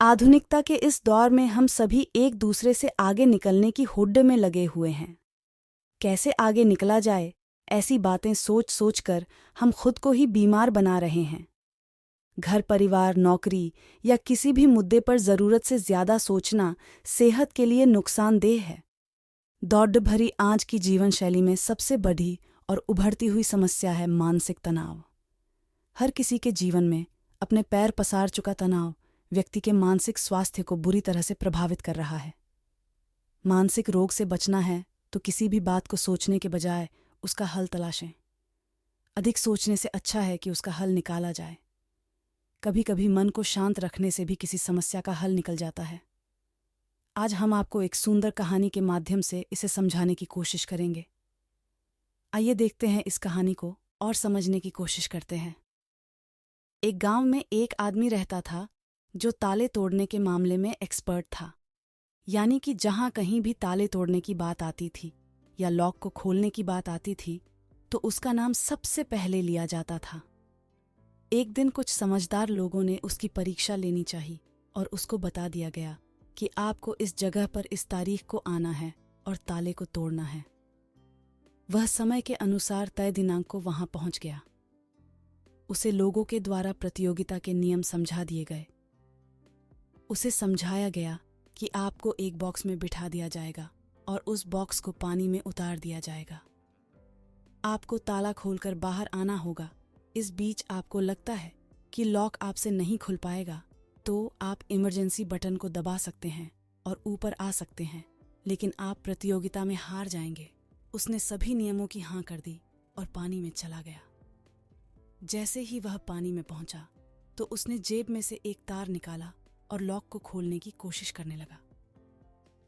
आधुनिकता के इस दौर में हम सभी एक दूसरे से आगे निकलने की होड़ में लगे हुए हैं। कैसे आगे निकला जाए, ऐसी बातें सोच सोच कर हम खुद को ही बीमार बना रहे हैं। घर, परिवार, नौकरी या किसी भी मुद्दे पर ज़रूरत से ज़्यादा सोचना सेहत के लिए नुकसानदेह है। दौड़ भरी आज की जीवन शैली में सबसे बड़ी और उभरती हुई समस्या है मानसिक तनाव। हर किसी के जीवन में अपने पैर पसार चुका तनाव व्यक्ति के मानसिक स्वास्थ्य को बुरी तरह से प्रभावित कर रहा है। मानसिक रोग से बचना है तो किसी भी बात को सोचने के बजाय उसका हल तलाशें। अधिक सोचने से अच्छा है कि उसका हल निकाला जाए। कभी कभी मन को शांत रखने से भी किसी समस्या का हल निकल जाता है। आज हम आपको एक सुंदर कहानी के माध्यम से इसे समझाने की कोशिश करेंगे। आइए देखते हैं इस कहानी को और समझने की कोशिश करते हैं। एक गांव में एक आदमी रहता था जो ताले तोड़ने के मामले में एक्सपर्ट था। यानी कि जहां कहीं भी ताले तोड़ने की बात आती थी या लॉक को खोलने की बात आती थी तो उसका नाम सबसे पहले लिया जाता था। एक दिन कुछ समझदार लोगों ने उसकी परीक्षा लेनी चाहिए और उसको बता दिया गया कि आपको इस जगह पर इस तारीख को आना है और ताले को तोड़ना है। वह समय के अनुसार तय दिनांक को वहां पहुंच गया। उसे लोगों के द्वारा प्रतियोगिता के नियम समझा दिए गए। उसे समझाया गया कि आपको एक बॉक्स में बिठा दिया जाएगा और उस बॉक्स को पानी में उतार दिया जाएगा। आपको ताला खोलकर बाहर आना होगा। इस बीच आपको लगता है कि लॉक आपसे नहीं खुल पाएगा तो आप इमरजेंसी बटन को दबा सकते हैं और ऊपर आ सकते हैं, लेकिन आप प्रतियोगिता में हार जाएंगे। उसने सभी नियमों की हाँ कर दी और पानी में चला गया। जैसे ही वह पानी में पहुंचा तो उसने जेब में से एक तार निकाला और लॉक को खोलने की कोशिश करने लगा।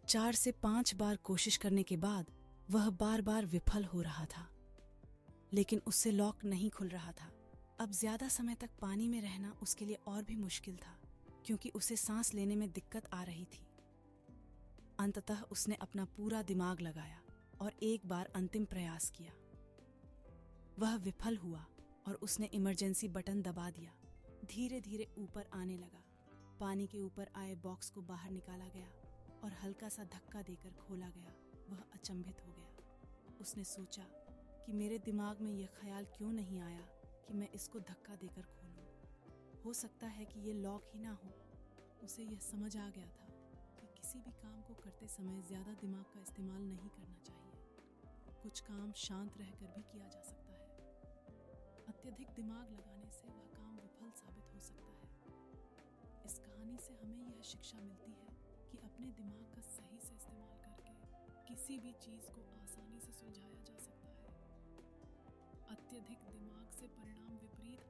4 से 5 बार कोशिश करने के बाद वह बार बार विफल हो रहा था, लेकिन उससे लॉक नहीं खुल रहा था। अब ज्यादा समय तक पानी में रहना उसके लिए और भी मुश्किल था क्योंकि उसे सांस लेने में दिक्कत आ रही थी। अंततः उसने अपना पूरा दिमाग लगाया और एक बार अंतिम प्रयास किया। वह विफल हुआ और उसने इमरजेंसी बटन दबा दिया। धीरे धीरे ऊपर आने लगा। पानी के ऊपर आए बॉक्स को बाहर निकाला गया और हल्का सा धक्का देकर खोला गया। वह अचंभित हो गया। उसने सोचा कि मेरे दिमाग में यह ख्याल क्यों नहीं आया कि मैं इसको धक्का देकर खोलूं। हो सकता है कि ये लॉक ही ना हो। उसे यह समझ आ गया था कि किसी भी काम को करते समय ज्यादा दिमाग का इस्तेमाल नहीं करना चाहिए। कुछ काम शांत रहकर भी किया जा सकता है। अत्यधिक दिमाग लगाने से वह काम विफल साबित हो सकता है। इस कहानी से हमें यह शिक्षा मिलती है कि अपने दिमाग का सही से इस्तेमाल करके किसी भी चीज को आसानी से सुलझाया जा सकता है। अत्यधिक दिमाग से परिणाम विपरीत